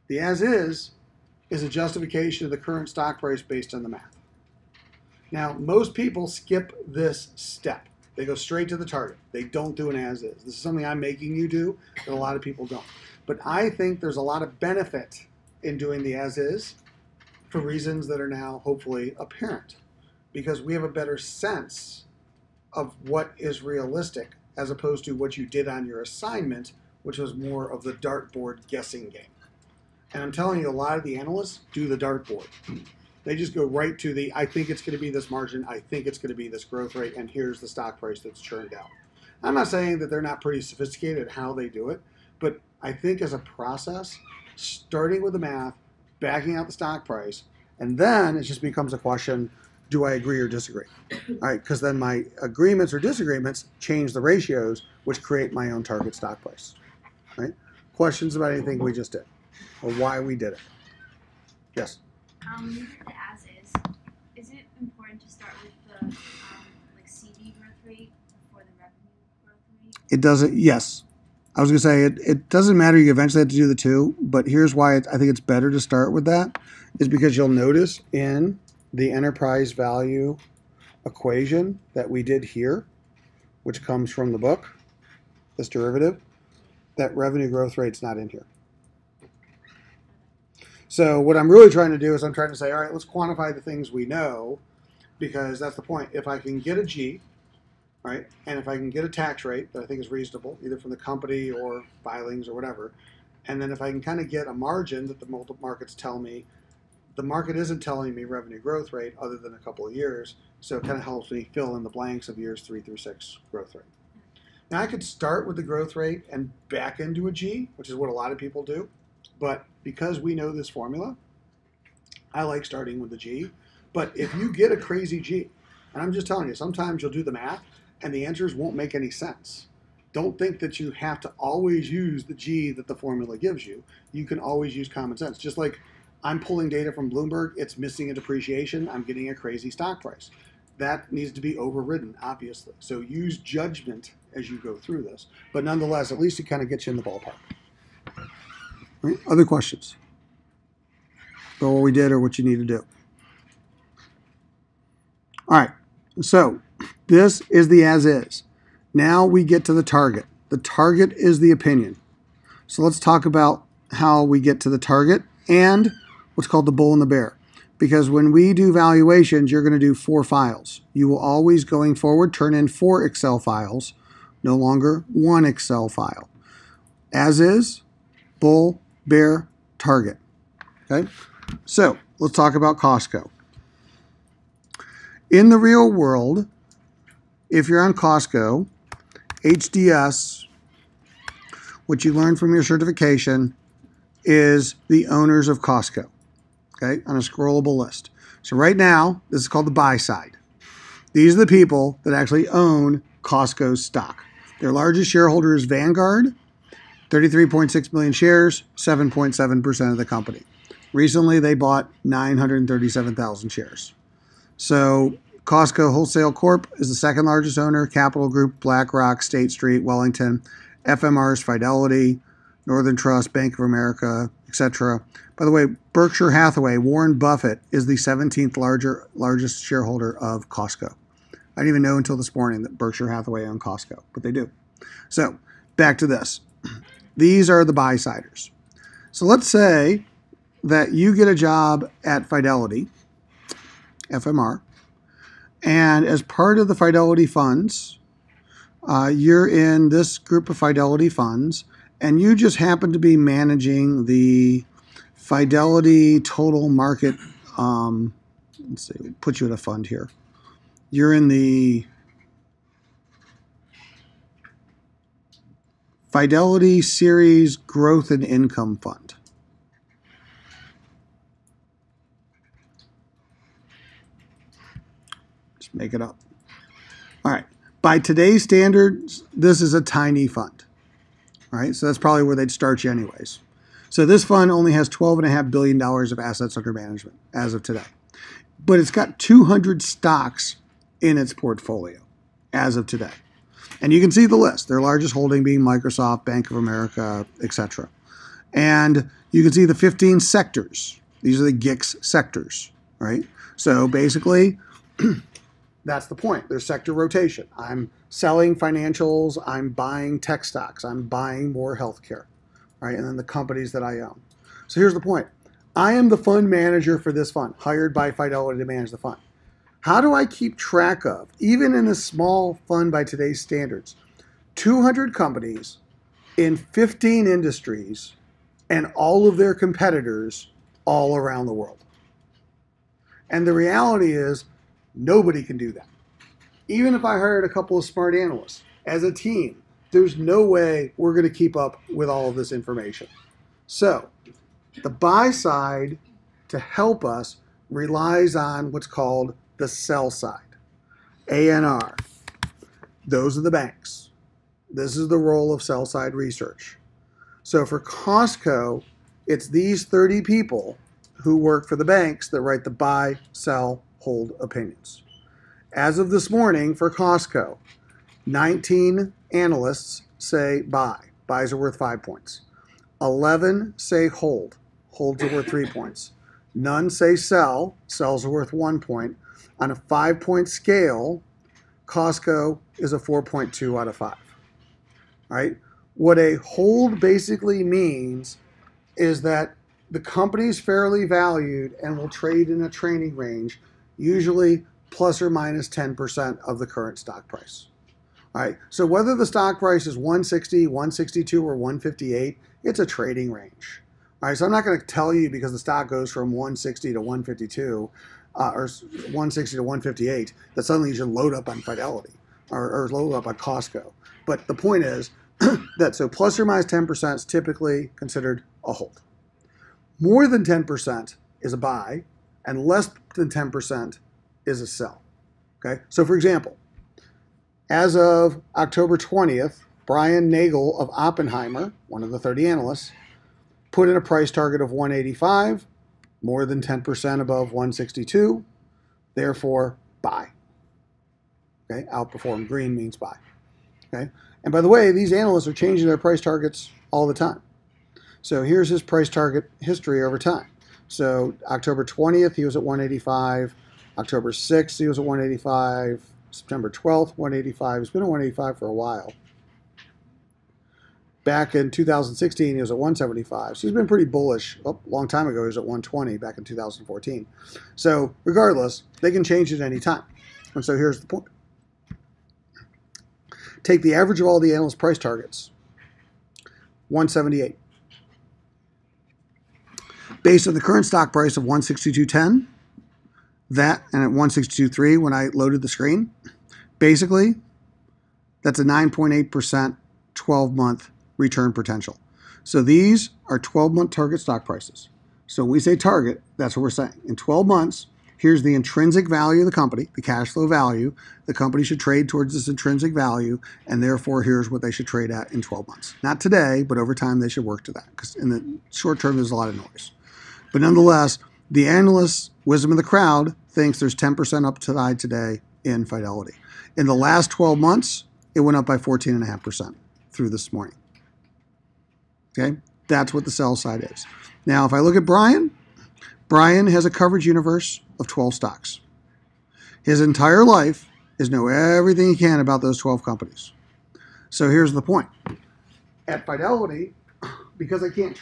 A: The as-is is a justification of the current stock price based on the math. Now, most people skip this step. They go straight to the target. They don't do an as-is. This is something I'm making you do, but a lot of people don't. But I think there's a lot of benefit in doing the as-is for reasons that are now hopefully apparent, because we have a better sense of what is realistic as opposed to what you did on your assignment, which was more of the dartboard guessing game. And I'm telling you, a lot of the analysts do the dartboard. They just go right to the, I think it's going to be this margin, I think it's going to be this growth rate, and here's the stock price that's churned out. I'm not saying that they're not pretty sophisticated at how they do it, but I think as a process, starting with the math, backing out the stock price, and then it just becomes a question, do I agree or disagree? All right, because then my agreements or disagreements change the ratios, which create my own target stock price. Right? Questions about anything we just did, or why we did it? Yes?
C: When you did the as-is it important to start with the like CD growth rate before the revenue growth rate?
A: It doesn't, yes. I was going to say, it doesn't matter. You eventually have to do the two, but here's why I think it's better to start with that, is because you'll notice in the enterprise value equation that we did here, which comes from the book, this derivative, that revenue growth rate's not in here. So what I'm really trying to do is I'm trying to say, all right, let's quantify the things we know, because that's the point. If I can get a G, right, and if I can get a tax rate that I think is reasonable, either from the company or filings or whatever, and then if I can kind of get a margin that the multiple markets tell me, the market isn't telling me revenue growth rate other than a couple of years, so it kind of helps me fill in the blanks of years 3 through 6 growth rate. Now I could start with the growth rate and back into a G, which is what a lot of people do, but because we know this formula, I like starting with the G. But if you get a crazy G, and I'm just telling you, sometimes you'll do the math and the answers won't make any sense. Don't think that you have to always use the G that the formula gives you. You can always use common sense. Just like I'm pulling data from Bloomberg, it's missing a depreciation, I'm getting a crazy stock price. That needs to be overridden, obviously. So use judgment as you go through this. But nonetheless, at least it kind of gets you in the ballpark. Right? Other questions about what we did or what you need to do? All right, so this is the as-is. Now we get to the target. The target is the opinion. So let's talk about how we get to the target and what's called the bull and the bear. Because when we do valuations, you're going to do 4 files. You will always, going forward, turn in 4 Excel files, no longer 1 Excel file. As is, bull, bear, target. Okay? So let's talk about Costco. In the real world, if you're on Costco, HDS, what you learn from your certification is the owners of Costco, okay, on a scrollable list. So right now, this is called the buy side. These are the people that actually own Costco's stock. Their largest shareholder is Vanguard, 33.6 million shares, 7.7% of the company. Recently, they bought 937,000 shares. So Costco Wholesale Corp is the second largest owner, Capital Group, BlackRock, State Street, Wellington, FMR's Fidelity, Northern Trust, Bank of America, etc. By the way, Berkshire Hathaway, Warren Buffett is the 17th largest shareholder of Costco. I didn't even know until this morning that Berkshire Hathaway owned Costco, but they do. So back to this. These are the buy-siders. So let's say that you get a job at Fidelity, FMR, and as part of the Fidelity funds, you're in this group of Fidelity funds, and you just happen to be managing the Fidelity total market. Let's see, put you in a fund here. You're in the Fidelity Series Growth and Income Fund. Just make it up. All right. By today's standards, this is a tiny fund. All right. So that's probably where they'd start you anyways. So this fund only has $12.5 billion of assets under management as of today. But it's got 200 stocks in its portfolio as of today. And you can see the list, their largest holding being Microsoft, Bank of America, etc. And you can see the 15 sectors. These are the GICS sectors, right? So basically, that's the point. There's sector rotation. I'm selling financials, I'm buying tech stocks, I'm buying more healthcare, right? And then the companies that I own. So here's the point. I am the fund manager for this fund, hired by Fidelity to manage the fund. How do I keep track of, even in a small fund by today's standards, 200 companies in 15 industries and all of their competitors all around the world? And the reality is, nobody can do that. Even if I hired a couple of smart analysts, as a team, there's no way we're going to keep up with all of this information. So, the buy side, to help us, relies on what's called the sell side, ANR. Those are the banks. This is the role of sell side research. So for Costco, it's these 30 people who work for the banks that write the buy, sell, hold opinions. As of this morning for Costco, 19 analysts say buy. Buys are worth 5 points. 11 say hold. Holds are worth 3 points. None say sell. Sells are worth 1 point. On a 5-point scale, Costco is a 4.2 out of 5. All right? What a hold basically means is that the company is fairly valued and will trade in a trading range, usually plus or minus 10% of the current stock price. All right? So whether the stock price is 160, 162, or 158, it's a trading range. All right, so I'm not going to tell you because the stock goes from 160 to 152 or 160 to 158 that suddenly you should load up on Fidelity or load up on Costco. But the point is that so plus or minus 10% is typically considered a hold. More than 10% is a buy, and less than 10% is a sell. Okay, so for example, as of October 20th, Brian Nagel of Oppenheimer, one of the 30 analysts, put in a price target of 185, more than 10% above 162, therefore buy. Okay, outperform green means buy. Okay, and by the way, these analysts are changing their price targets all the time. So here's his price target history over time. So October 20th, he was at 185. October 6th, he was at 185. September 12th, 185. He's been at 185 for a while. Back in 2016, he was at 175. So he's been pretty bullish. Oh, a long time ago, he was at 120 back in 2014. So regardless, they can change it any time. And so here's the point. Take the average of all the analyst price targets, 178. Based on the current stock price of 162.10, that, and at 162.3 when I loaded the screen, basically, that's a 9.8% 12-month return potential. So these are 12-month target stock prices. So when we say target, that's what we're saying. In 12 months, here's the intrinsic value of the company, the cash flow value. The company should trade towards this intrinsic value, and therefore here's what they should trade at in 12 months. Not today, but over time they should work to that, because in the short term there's a lot of noise. But nonetheless, the analysts, wisdom of the crowd, thinks there's 10% upside today in Fidelity. In the last 12 months, it went up by 14.5% through this morning. Okay, that's what the sell side is. Now, if I look at Brian, Brian has a coverage universe of 12 stocks. His entire life, is know everything you can about those 12 companies. So here's the point. At Fidelity, because I can't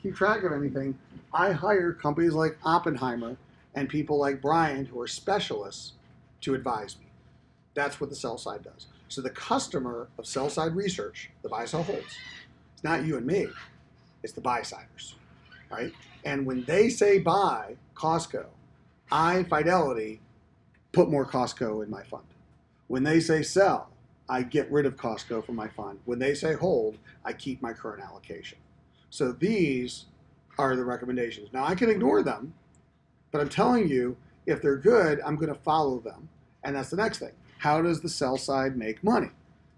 A: keep track of anything, I hire companies like Oppenheimer and people like Brian who are specialists to advise me. That's what the sell side does. So the customer of sell side research, the buy sell holds, it's not you and me, it's the buy siders, right? And when they say buy Costco, I, Fidelity, put more Costco in my fund. When they say sell, I get rid of Costco from my fund. When they say hold, I keep my current allocation. So these are the recommendations. Now I can ignore them, but I'm telling you, if they're good, I'm going to follow them. And that's the next thing. How does the sell side make money?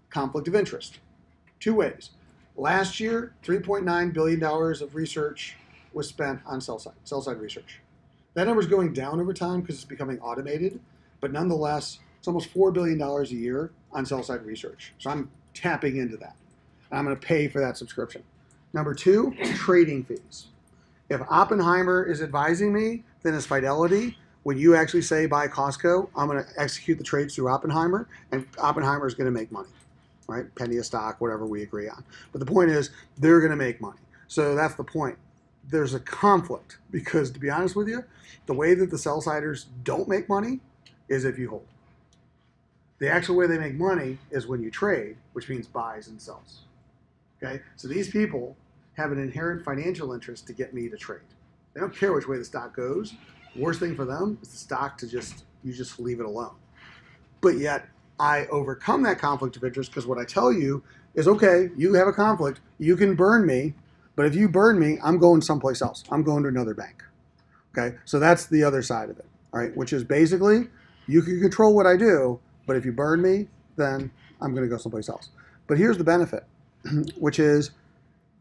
A: Conflict of interest. Two ways. Last year, $3.9 billion of research was spent on sell side research. That number is going down over time because it's becoming automated, but nonetheless, it's almost $4 billion a year on sell side research. So I'm tapping into that. And I'm going to pay for that subscription. Number two, trading fees. If Oppenheimer is advising me, then as Fidelity, when you actually say buy Costco, I'm going to execute the trades through Oppenheimer, and Oppenheimer is going to make money, right? Penny a stock, whatever we agree on. But the point is, they're going to make money. So that's the point. There's a conflict because, to be honest with you, the way that the sell-siders don't make money is if you hold. The actual way they make money is when you trade, which means buys and sells. Okay? So these people have an inherent financial interest to get me to trade. They don't care which way the stock goes. The worst thing for them is the stock to you just leave it alone. But yet I overcome that conflict of interest because what I tell you is, okay, you have a conflict, you can burn me, but if you burn me, I'm going someplace else. I'm going to another bank. Okay, so that's the other side of it, all right, which is basically you can control what I do, but if you burn me, then I'm going to go someplace else. But here's the benefit, which is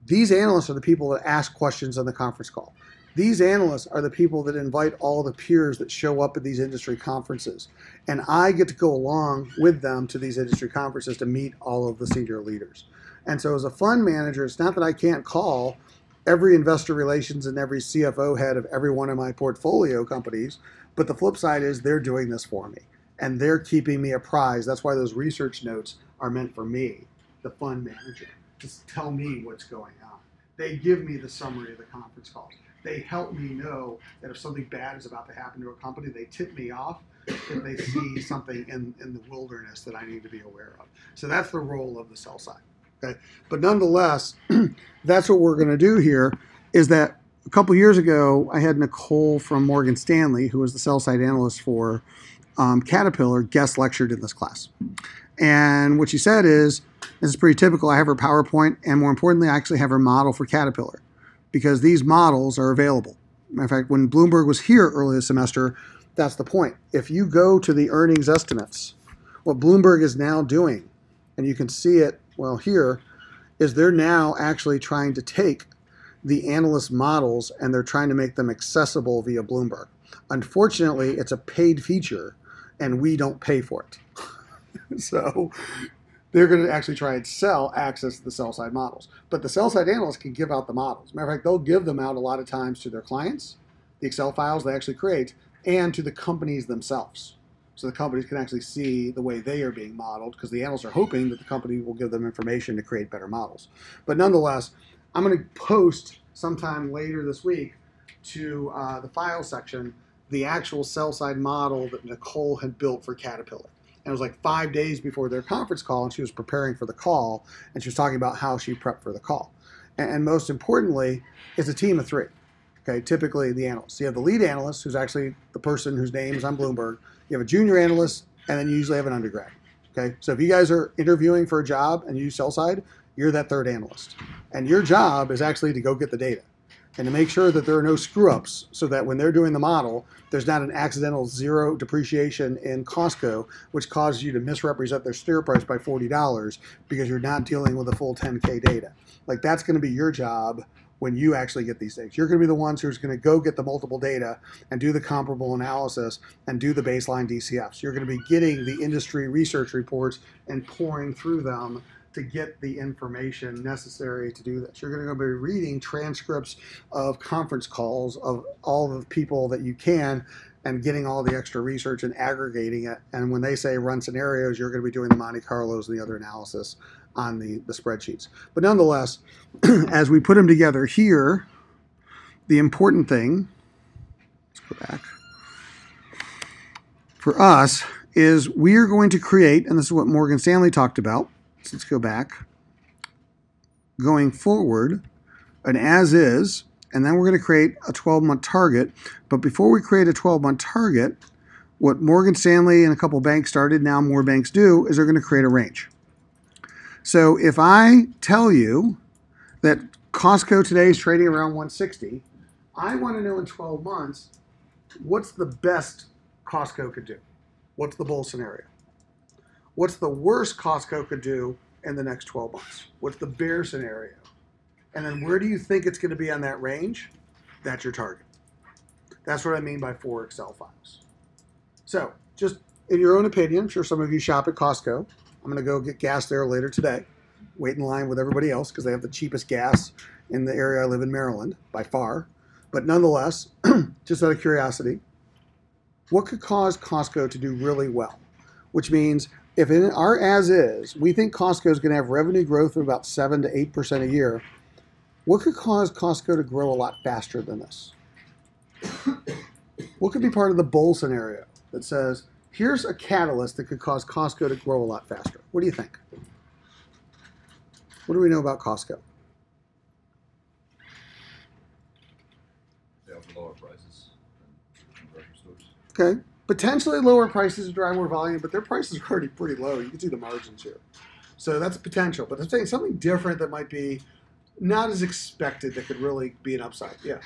A: these analysts are the people that ask questions on the conference call. These analysts are the people that invite all the peers that show up at these industry conferences. And I get to go along with them to these industry conferences to meet all of the senior leaders. And so as a fund manager, it's not that I can't call every investor relations and every CFO head of every one of my portfolio companies, but the flip side is they're doing this for me. And they're keeping me apprised. That's why those research notes are meant for me, the fund manager, to tell me what's going on. They give me the summary of the conference calls. They help me know that if something bad is about to happen to a company, they tip me off if they see something in the wilderness that I need to be aware of. So that's the role of the sell side. Okay? But nonetheless, that's what we're going to do here is that a couple years ago, I had Nicole from Morgan Stanley, who was the sell side analyst for Caterpillar, guest lectured in this class. And what she said is, this is pretty typical, I have her PowerPoint, and more importantly, I actually have her model for Caterpillar, because these models are available. Matter of fact, when Bloomberg was here early this semester, that's the point. If you go to the earnings estimates, what Bloomberg is now doing, and you can see it, well, here, is they're now actually trying to take the analyst models and they're trying to make them accessible via Bloomberg. Unfortunately, it's a paid feature, and we don't pay for it. So they're going to actually try and sell access to the sell-side models. But the sell-side analysts can give out the models. Matter of fact, they'll give them out a lot of times to their clients, the Excel files they actually create, and to the companies themselves. So the companies can actually see the way they are being modeled, because the analysts are hoping that the company will give them information to create better models. But nonetheless, I'm going to post sometime later this week to the file section the actual sell-side model that Nicole had built for Caterpillar. And it was like 5 days before their conference call, and she was preparing for the call, and she was talking about how she prepped for the call. And most importantly, it's a team of three, okay, typically the analysts. You have the lead analyst, who's actually the person whose name is on Bloomberg. You have a junior analyst, and then you usually have an undergrad, okay? So if you guys are interviewing for a job and you use sell side, you're that third analyst. And your job is actually to go get the data and to make sure that there are no screw-ups so that when they're doing the model, there's not an accidental zero depreciation in Costco, which causes you to misrepresent their share price by $40 because you're not dealing with the full 10K data. Like, that's going to be your job when you actually get these things. You're going to be the ones who's going to go get the multiple data and do the comparable analysis and do the baseline DCFs. You're going to be getting the industry research reports and pouring through them to get the information necessary to do this. You're going to be reading transcripts of conference calls of all the people that you can and getting all the extra research and aggregating it. And when they say run scenarios, you're going to be doing the Monte Carlos and the other analysis on the spreadsheets. But nonetheless, as we put them together here, the important thing, let's go back, for us is we are going to create, and this is what Morgan Stanley talked about, so let's go back, going forward, an as is, and then we're going to create a 12-month target. But before we create a 12-month target, what Morgan Stanley and a couple banks started, now more banks do, is they're going to create a range. So if I tell you that Costco today is trading around 160, I want to know in 12 months, what's the best Costco could do? What's the bull scenario? What's the worst Costco could do in the next 12 months? What's the bear scenario? And then where do you think it's going to be on that range? That's your target. That's what I mean by 4 Excel files. So just in your own opinion, I'm sure some of you shop at Costco. I'm going to go get gas there later today. Wait in line with everybody else because they have the cheapest gas in the area I live in, Maryland, by far. But nonetheless, just out of curiosity, what could cause Costco to do really well? Which means if in our as is, we think Costco is going to have revenue growth of about 7 to 8% a year, what could cause Costco to grow a lot faster than this? What could be part of the bull scenario that says, here's a catalyst that could cause Costco to grow a lot faster? What do you think? What do we know about Costco?
D: They have lower prices than grocery stores.
A: Okay. Potentially lower prices to drive more volume, but their prices are already pretty low. You can see the margins here. So that's potential. But I'm saying something different that might be not as expected that could really be an upside. Yeah.
B: They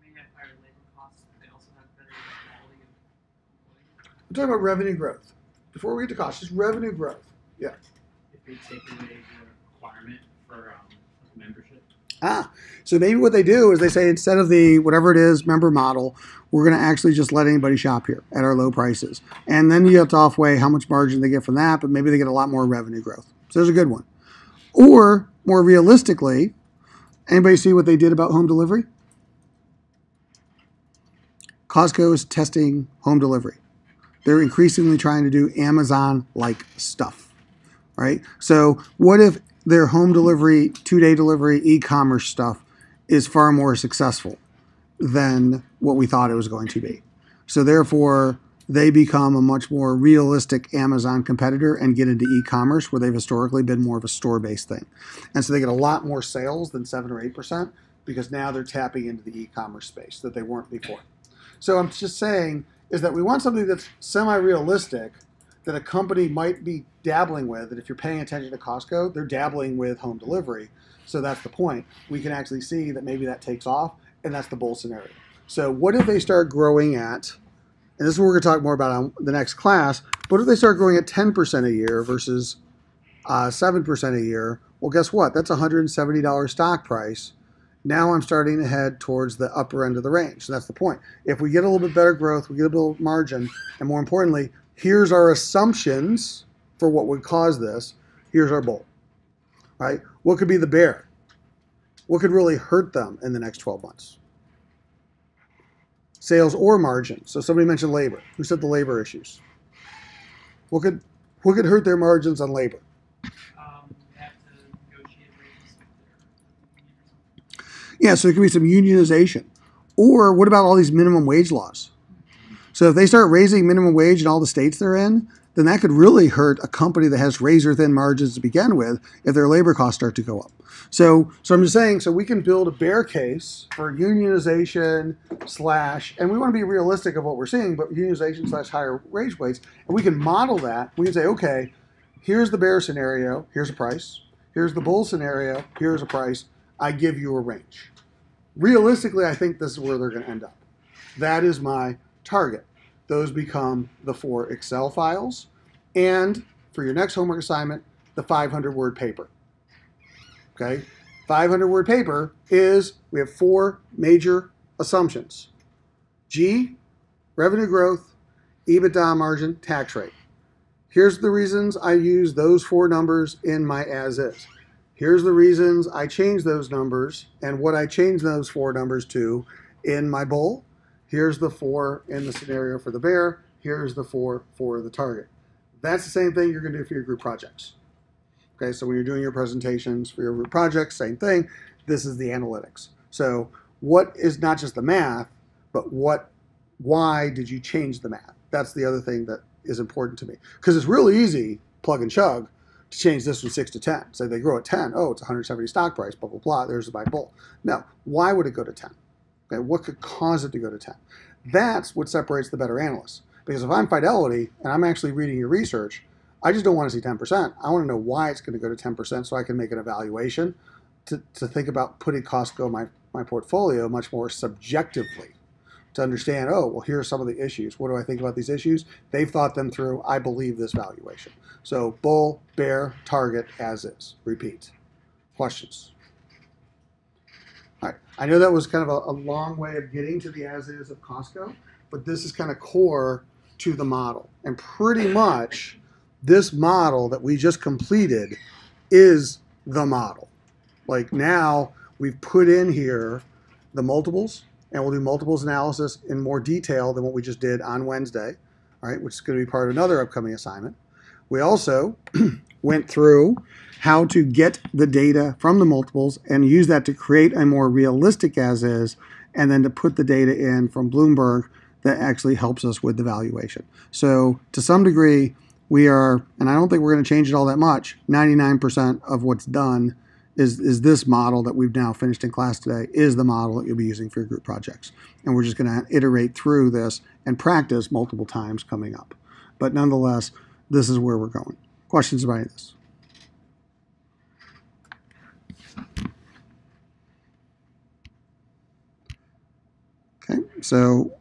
B: may have higher labor costs, but they also have better quality of employees.
A: I'm talking about revenue growth. Before we get to cost, just revenue growth. Yeah.
E: If they take away the requirement for membership.
A: So maybe what they do is they say instead of the whatever it is member model, we're going to actually just let anybody shop here at our low prices. And then you have to off-weigh how much margin they get from that, but maybe they get a lot more revenue growth. So there's a good one. Or more realistically, anybody see what they did about home delivery? Costco is testing home delivery. They're increasingly trying to do Amazon-like stuff, right? So what if their home delivery, 2-day delivery, e-commerce stuff is far more successful than what we thought it was going to be? So therefore, they become a much more realistic Amazon competitor and get into e-commerce where they've historically been more of a store-based thing. And so they get a lot more sales than 7 or 8% because now they're tapping into the e-commerce space that they weren't before. So I'm just saying is that we want something that's semi-realistic that a company might be dabbling with. And if you're paying attention to Costco, they're dabbling with home delivery. So that's the point. We can actually see that maybe that takes off, and that's the bull scenario. So what if they start growing at, and this is what we're going to talk more about on the next class, what if they start growing at 10% a year versus 7% a year? Well, guess what? That's a $170 stock price. Now I'm starting to head towards the upper end of the range. So that's the point. If we get a little bit better growth, we get a little margin, and more importantly, here's our assumptions for what would cause this. Here's our bull, right? What could be the bear? What could really hurt them in the next 12 months? Sales or margin. So somebody mentioned labor. Who said the labor issues? What could hurt their margins on labor?
B: They have to negotiate raises with their union or something.
A: Yeah, so there could be some unionization. Or what about all these minimum wage laws? So if they start raising minimum wage in all the states they're in, then that could really hurt a company that has razor-thin margins to begin with if their labor costs start to go up. So I'm just saying, so we can build a bear case for unionization / and we want to be realistic of what we're seeing, but unionization / higher wage rates, and we can model that. We can say, okay, here's the bear scenario, here's a price. Here's the bull scenario, here's a price. I give you a range. Realistically, I think this is where they're going to end up. That is my target. Those become the 4 Excel files. And for your next homework assignment, the 500-word paper. Okay? 500-word paper is, we have 4 major assumptions. G, revenue growth, EBITDA margin, tax rate. Here's the reasons I use those 4 numbers in my as-is. Here's the reasons I change those numbers and what I change those 4 numbers to in my bull. Here's the 4 in the scenario for the bear. Here's the 4 for the target. That's the same thing you're going to do for your group projects. Okay, so when you're doing your presentations for your group projects, same thing. This is the analytics. So what is not just the math, but why did you change the math? That's the other thing that is important to me. Because it's really easy, plug and chug, to change this from 6 to 10. Say they grow at 10, oh, it's 170 stock price, blah, blah, blah, there's the buy bull. No, why would it go to 10? Okay, what could cause it to go to 10? That's what separates the better analysts. Because if I'm Fidelity and I'm actually reading your research, I just don't want to see 10%. I want to know why it's going to go to 10% so I can make an evaluation to think about putting Costco, my portfolio, much more subjectively to understand, oh, well, here are some of the issues. What do I think about these issues? They've thought them through. I believe this valuation. So bull, bear, target, as is. Repeat. Questions? All right. I know that was kind of a long way of getting to the as is of Costco, but this is kind of core to the model. And pretty much this model that we just completed is the model. Like now we've put in here the multiples, and we'll do multiples analysis in more detail than what we just did on Wednesday, all right, which is going to be part of another upcoming assignment. We also went through how to get the data from the multiples and use that to create a more realistic as is, and then to put the data in from Bloomberg that actually helps us with the valuation. So to some degree, we are, and I don't think we're going to change it all that much, 99% of what's done is this model that we've now finished in class today is the model that you'll be using for your group projects. And we're just going to iterate through this and practice multiple times coming up. But nonetheless, this is where we're going. Questions about any of this? Okay, so